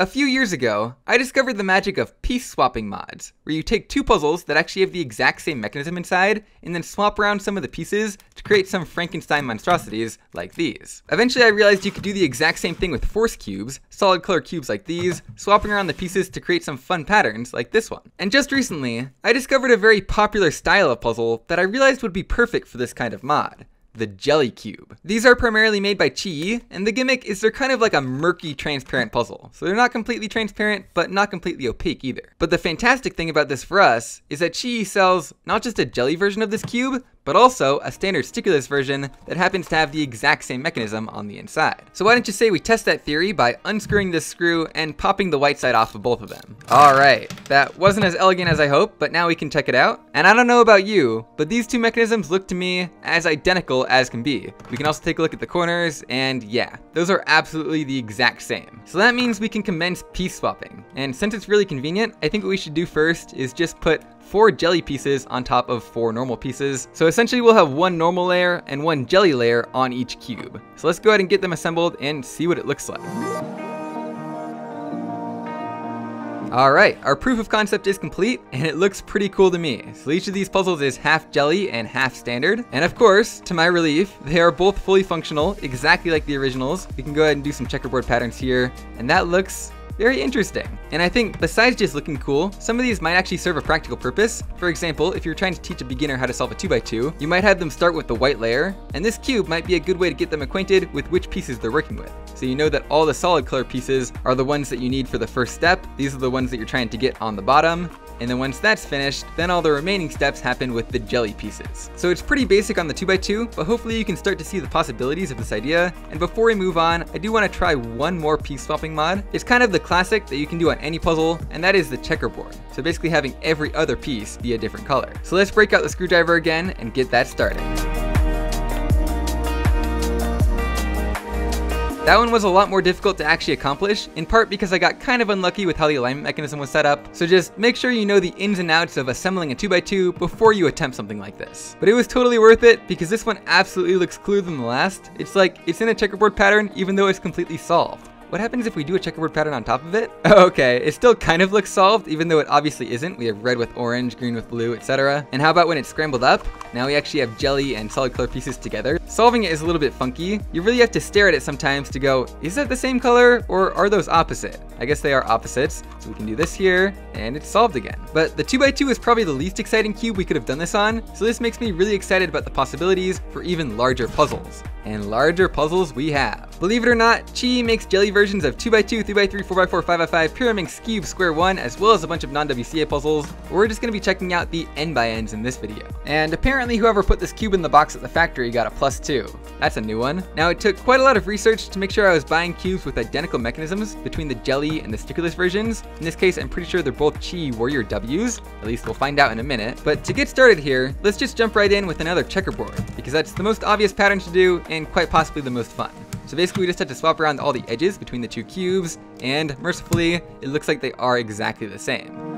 A few years ago, I discovered the magic of piece swapping mods, where you take two puzzles that actually have the exact same mechanism inside, and then swap around some of the pieces to create some Frankenstein monstrosities like these. Eventually I realized you could do the exact same thing with force cubes, solid color cubes like these, swapping around the pieces to create some fun patterns like this one. And just recently, I discovered a very popular style of puzzle that I realized would be perfect for this kind of mod. The jelly cube. These are primarily made by QiYi, and the gimmick is they're kind of like a murky transparent puzzle. So they're not completely transparent, but not completely opaque either. But the fantastic thing about this for us is that QiYi sells not just a jelly version of this cube, but also a standard stickerless version that happens to have the exact same mechanism on the inside. So why don't you say we test that theory by unscrewing this screw and popping the white side off of both of them. Alright, that wasn't as elegant as I hoped, but now we can check it out. And I don't know about you, but these two mechanisms look to me as identical as can be. We can also take a look at the corners, and yeah, those are absolutely the exact same. So that means we can commence piece swapping. And since it's really convenient, I think what we should do first is just put 4 jelly pieces on top of 4 normal pieces. So essentially we'll have 1 normal layer and 1 jelly layer on each cube. So let's go ahead and get them assembled and see what it looks like. Alright, our proof of concept is complete, and it looks pretty cool to me. So each of these puzzles is half jelly and half standard. And of course, to my relief, they are both fully functional, exactly like the originals. We can go ahead and do some checkerboard patterns here, and that looks very interesting. And I think besides just looking cool, some of these might actually serve a practical purpose. For example, if you're trying to teach a beginner how to solve a 2x2, you might have them start with the white layer, and this cube might be a good way to get them acquainted with which pieces they're working with. So you know that all the solid color pieces are the ones that you need for the first step. These are the ones that you're trying to get on the bottom. And then once that's finished, then all the remaining steps happen with the jelly pieces. So it's pretty basic on the 2x2, but hopefully you can start to see the possibilities of this idea. And before we move on, I do want to try one more piece swapping mod. It's kind of the classic that you can do on any puzzle, and that is the checkerboard. So basically having every other piece be a different color. So let's break out the screwdriver again and get that started. That one was a lot more difficult to actually accomplish, in part because I got kind of unlucky with how the alignment mechanism was set up. So just make sure you know the ins and outs of assembling a 2x2 before you attempt something like this. But it was totally worth it because this one absolutely looks cooler than the last. It's like it's in a checkerboard pattern even though it's completely solved. What happens if we do a checkerboard pattern on top of it? Okay, it still kind of looks solved, even though it obviously isn't. We have red with orange, green with blue, etc. And how about when it's scrambled up? Now we actually have jelly and solid color pieces together. Solving it is a little bit funky. You really have to stare at it sometimes to go, is that the same color or are those opposite? I guess they are opposites, so we can do this here, and it's solved again. But the 2x2 is probably the least exciting cube we could have done this on, so this makes me really excited about the possibilities for even larger puzzles. And larger puzzles we have. Believe it or not, QiYi makes jelly versions of 2x2, 3x3, 4x4, 5x5, Pyraminx, Cube, Square 1, as well as a bunch of non-WCA puzzles. We're just going to be checking out the N by Ns in this video. And apparently whoever put this cube in the box at the factory got a +2. That's a new one. Now it took quite a lot of research to make sure I was buying cubes with identical mechanisms between the jelly and the stickerless versions. In this case, I'm pretty sure they're both QiYi Warrior Ws. At least we'll find out in a minute. But to get started here, let's just jump right in with another checkerboard, because that's the most obvious pattern to do and quite possibly the most fun. So basically we just have to swap around all the edges between the two cubes, and mercifully, it looks like they are exactly the same.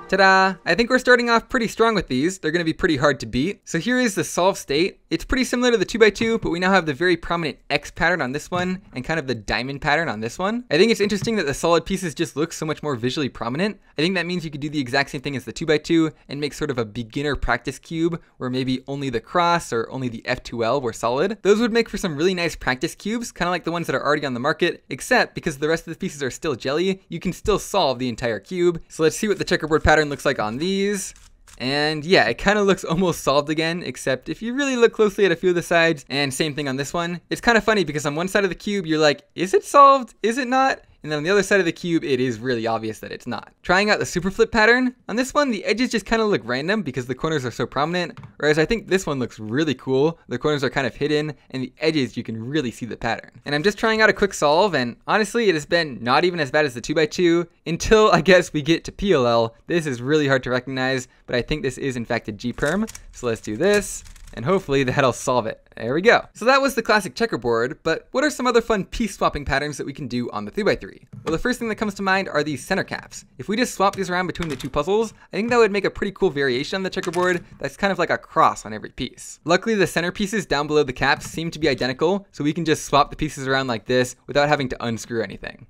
Ta-da! I think we're starting off pretty strong with these. They're going to be pretty hard to beat. So here is the solved state. It's pretty similar to the 2x2, but we now have the very prominent X pattern on this one and kind of the diamond pattern on this one. I think it's interesting that the solid pieces just look so much more visually prominent. I think that means you could do the exact same thing as the 2x2 and make sort of a beginner practice cube where maybe only the cross or only the F2L were solid. Those would make for some really nice practice cubes, kind of like the ones that are already on the market, except because the rest of the pieces are still jelly, you can still solve the entire cube. So let's see what the checkerboard pattern looks like on these. And yeah, it kind of looks almost solved again, except if you really look closely at a few of the sides, and same thing on this one. It's kind of funny because on one side of the cube, you're like, is it solved? Is it not? And then on the other side of the cube, it is really obvious that it's not. Trying out the super flip pattern, on this one, the edges just kind of look random because the corners are so prominent, whereas I think this one looks really cool. The corners are kind of hidden, and the edges, you can really see the pattern. And I'm just trying out a quick solve, and honestly, it has been not even as bad as the 2x2 until I guess we get to PLL. This is really hard to recognize, but I think this is in fact a G-perm. So let's do this. and hopefully that'll solve it. There we go. So that was the classic checkerboard, but what are some other fun piece swapping patterns that we can do on the 3x3? Well, the first thing that comes to mind are these center caps. If we just swap these around between the two puzzles, I think that would make a pretty cool variation on the checkerboard that's kind of like a cross on every piece. Luckily, the center pieces down below the caps seem to be identical, so we can just swap the pieces around like this without having to unscrew anything.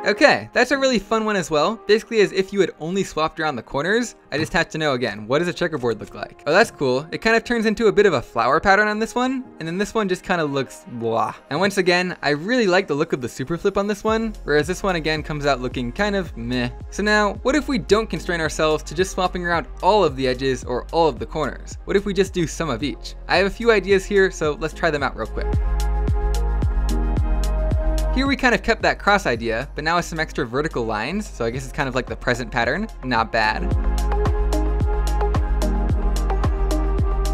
Okay, that's a really fun one as well. Basically as if you had only swapped around the corners. I just have to know again, what does a checkerboard look like? Oh, that's cool. It kind of turns into a bit of a flower pattern on this one, and then this one just kind of looks blah. And once again, I really like the look of the super flip on this one, whereas this one again comes out looking kind of meh. So now, what if we don't constrain ourselves to just swapping around all of the edges or all of the corners? What if we just do some of each? I have a few ideas here, so let's try them out real quick. Here we kind of kept that cross idea, but now with some extra vertical lines, so I guess it's kind of like the present pattern. Not bad.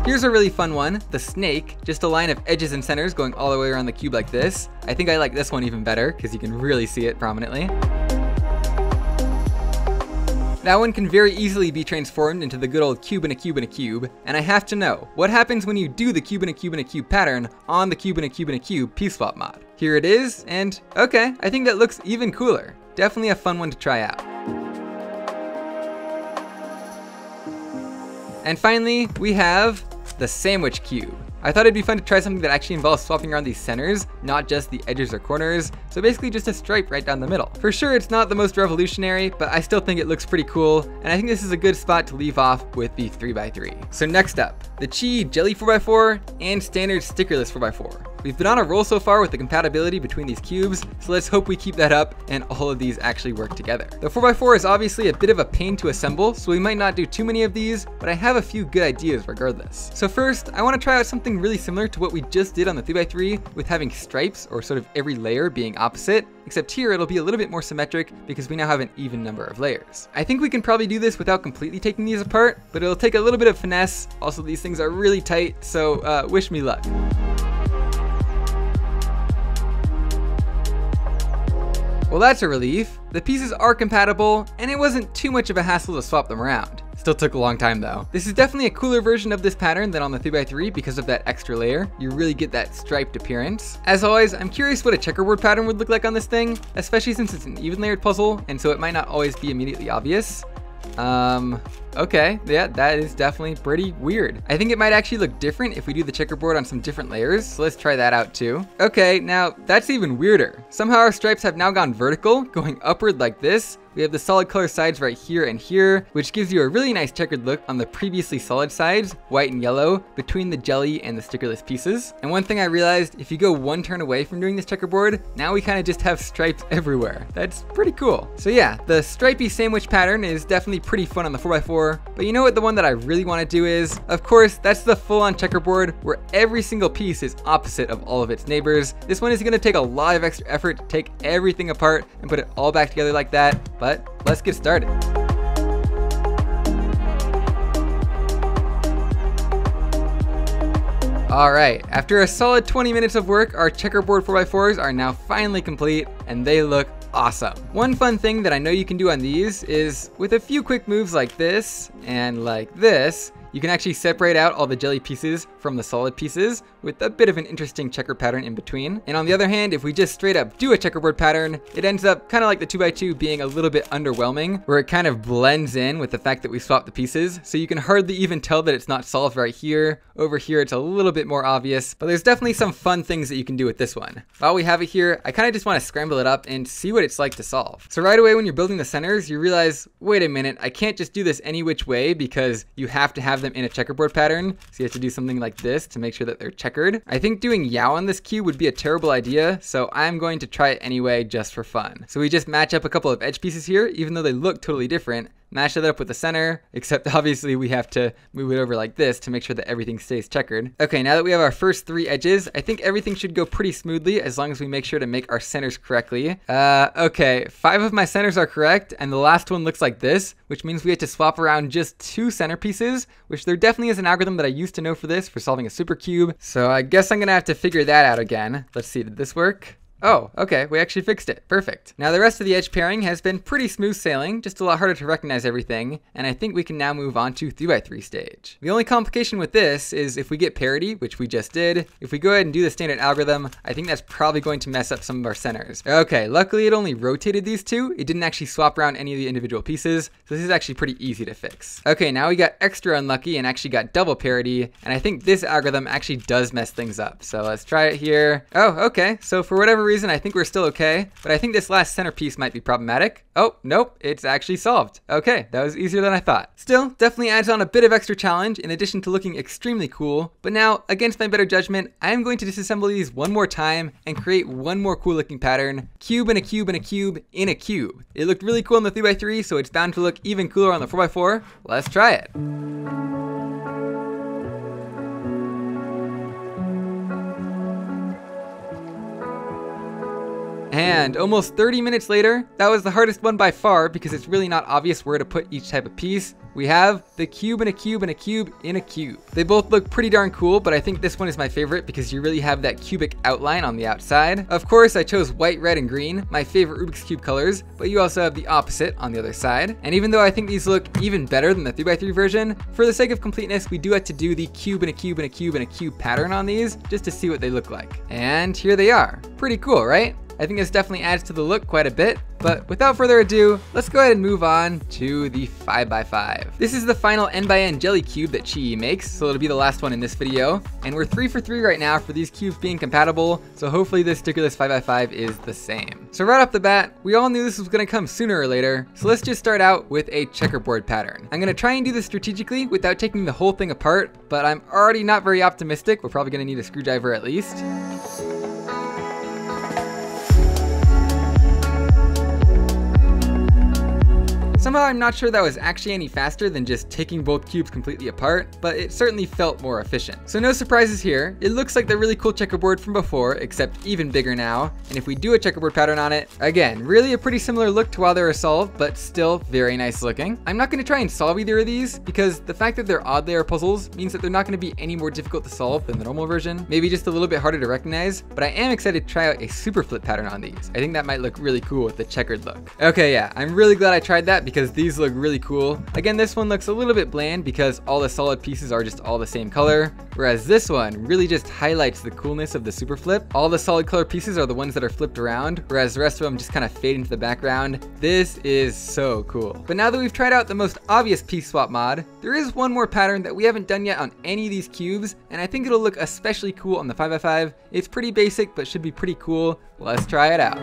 Here's a really fun one, the snake, just a line of edges and centers going all the way around the cube like this. I think I like this one even better, because you can really see it prominently. That one can very easily be transformed into the good old cube in a cube in a cube, and I have to know, what happens when you do the cube in a cube in a cube pattern on the cube in a cube in a cube piece swap mod? Here it is, and okay, I think that looks even cooler. Definitely a fun one to try out. And finally, we have the sandwich cube. I thought it'd be fun to try something that actually involves swapping around these centers, not just the edges or corners, so basically just a stripe right down the middle. For sure it's not the most revolutionary, but I still think it looks pretty cool, and I think this is a good spot to leave off with the 3x3. So next up, the QiYi Jelly 4x4 and standard stickerless 4x4. We've been on a roll so far with the compatibility between these cubes, so let's hope we keep that up and all of these actually work together. The 4x4 is obviously a bit of a pain to assemble, so we might not do too many of these, but I have a few good ideas regardless. So first, I want to try out something really similar to what we just did on the 3x3 with having stripes or sort of every layer being opposite, except here it'll be a little bit more symmetric because we now have an even number of layers. I think we can probably do this without completely taking these apart, but it'll take a little bit of finesse. Also, these things are really tight, so wish me luck. Well, that's a relief. The pieces are compatible, and it wasn't too much of a hassle to swap them around. Still took a long time though. This is definitely a cooler version of this pattern than on the 3x3 because of that extra layer. You really get that striped appearance. As always, I'm curious what a checkerboard pattern would look like on this thing, especially since it's an even layered puzzle, and so it might not always be immediately obvious. Okay, yeah, that is definitely pretty weird. I think it might actually look different if we do the checkerboard on some different layers, so let's try that out too. Okay, now that's even weirder. Somehow our stripes have now gone vertical, going upward like this. We have the solid color sides right here and here, which gives you a really nice checkered look on the previously solid sides, white and yellow, between the jelly and the stickerless pieces. And one thing I realized, if you go one turn away from doing this checkerboard, now we kind of just have stripes everywhere. That's pretty cool. So yeah, the stripy sandwich pattern is definitely pretty fun on the 4x4, but you know what the one that I really want to do is? Of course, that's the full-on checkerboard where every single piece is opposite of all of its neighbors. This one is going to take a lot of extra effort to take everything apart and put it all back together like that, but let's get started. Alright, after a solid 20 minutes of work, our checkerboard 4x4s are now finally complete, and they look awesome. One fun thing that I know you can do on these is, with a few quick moves like this, and like this, you can actually separate out all the jelly pieces from the solid pieces with a bit of an interesting checker pattern in between. And on the other hand, if we just straight up do a checkerboard pattern, it ends up kind of like the 2x2 being a little bit underwhelming, where it kind of blends in with the fact that we swapped the pieces. So you can hardly even tell that it's not solved right here. Over here, it's a little bit more obvious, but there's definitely some fun things that you can do with this one. While we have it here, I kind of just want to scramble it up and see what it's like to solve. So right away when you're building the centers, you realize, wait a minute, I can't just do this any which way because you have to have them in a checkerboard pattern. So you have to do something like this to make sure that they're checkered. I think doing yaw on this cube would be a terrible idea, so I'm going to try it anyway just for fun. So we just match up a couple of edge pieces here, even though they look totally different. Match it up with the center, except obviously we have to move it over like this to make sure that everything stays checkered. Okay, now that we have our first 3 edges, I think everything should go pretty smoothly as long as we make sure to make our centers correctly. Okay, 5 of my centers are correct, and the last one looks like this, which means we have to swap around just 2 center pieces, which there definitely is an algorithm that I used to know for this, for solving a super cube. So I guess I'm gonna have to figure that out again. Let's see, did this work? Oh, okay, we actually fixed it. Perfect. Now the rest of the edge pairing has been pretty smooth sailing, just a lot harder to recognize everything, and I think we can now move on to 3x3 stage. The only complication with this is if we get parity, which we just did, if we go ahead and do the standard algorithm, I think that's probably going to mess up some of our centers. Okay, luckily it only rotated these two. It didn't actually swap around any of the individual pieces, so this is actually pretty easy to fix. Okay, now we got extra unlucky and actually got double parity, and I think this algorithm actually does mess things up. So let's try it here. Oh, okay, so for whatever reason, I think we're still okay, but I think this last centerpiece might be problematic. Oh, nope, it's actually solved. Okay, that was easier than I thought. Still, definitely adds on a bit of extra challenge in addition to looking extremely cool, but now, against my better judgment, I am going to disassemble these one more time and create one more cool looking pattern. Cube and a cube and a cube in a cube. It looked really cool on the 3x3, so it's bound to look even cooler on the 4x4. Let's try it. And almost 30 minutes later, that was the hardest one by far because it's really not obvious where to put each type of piece. We have the cube and a cube and a cube in a cube. They both look pretty darn cool, but I think this one is my favorite because you really have that cubic outline on the outside. Of course, I chose white, red, and green, my favorite Rubik's Cube colors, but you also have the opposite on the other side. And even though I think these look even better than the 3x3 version, for the sake of completeness, we do have to do the cube and a cube and a cube and a cube pattern on these just to see what they look like. And here they are. Pretty cool, right? I think this definitely adds to the look quite a bit, but without further ado, let's go ahead and move on to the 5x5. This is the final N/N jelly cube that QiYi makes, so it'll be the last one in this video, and we're 3 for 3 right now for these cubes being compatible, so hopefully this stickerless 5x5 is the same. So right off the bat, we all knew this was gonna come sooner or later, so let's just start out with a checkerboard pattern. I'm gonna try and do this strategically without taking the whole thing apart, but I'm already not very optimistic. We're probably gonna need a screwdriver at least. Somehow I'm not sure that was actually any faster than just taking both cubes completely apart, but it certainly felt more efficient. So no surprises here. It looks like the really cool checkerboard from before, except even bigger now. And if we do a checkerboard pattern on it, again, really a pretty similar look to while they were solved, but still very nice looking. I'm not gonna try and solve either of these because the fact that they're odd layer puzzles means that they're not gonna be any more difficult to solve than the normal version. Maybe just a little bit harder to recognize, but I am excited to try out a super flip pattern on these. I think that might look really cool with the checkered look. Okay, yeah, I'm really glad I tried that because these look really cool. Again, this one looks a little bit bland because all the solid pieces are just all the same color, whereas this one really just highlights the coolness of the super flip. All the solid color pieces are the ones that are flipped around, whereas the rest of them just kind of fade into the background. This is so cool. But now that we've tried out the most obvious piece swap mod, there is one more pattern that we haven't done yet on any of these cubes, and I think it'll look especially cool on the 5x5. It's pretty basic, but should be pretty cool. Let's try it out.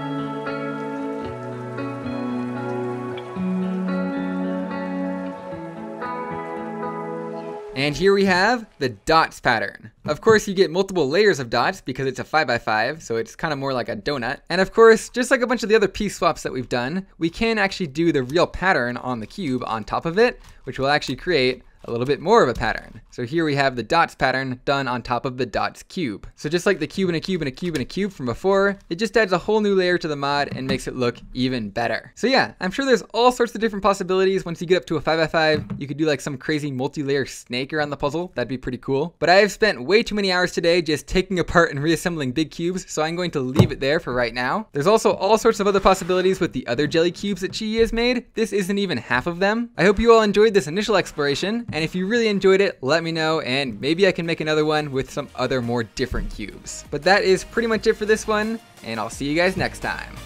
And here we have the dots pattern. Of course, you get multiple layers of dots because it's a 5x5, so it's kind of more like a donut. And of course, just like a bunch of the other piece swaps that we've done, we can actually do the real pattern on the cube on top of it, which will actually create a little bit more of a pattern. So here we have the dots pattern done on top of the dots cube. So just like the cube and a cube and a cube and a cube from before, it just adds a whole new layer to the mod and makes it look even better. So yeah, I'm sure there's all sorts of different possibilities. Once you get up to a 5x5, you could do like some crazy multi-layer snake around the puzzle. That'd be pretty cool. But I have spent way too many hours today just taking apart and reassembling big cubes, so I'm going to leave it there for right now. There's also all sorts of other possibilities with the other jelly cubes that QiYi has made. This isn't even half of them. I hope you all enjoyed this initial exploration, and if you really enjoyed it, let me know, and maybe I can make another one with some other more different cubes. But that is pretty much it for this one, and I'll see you guys next time.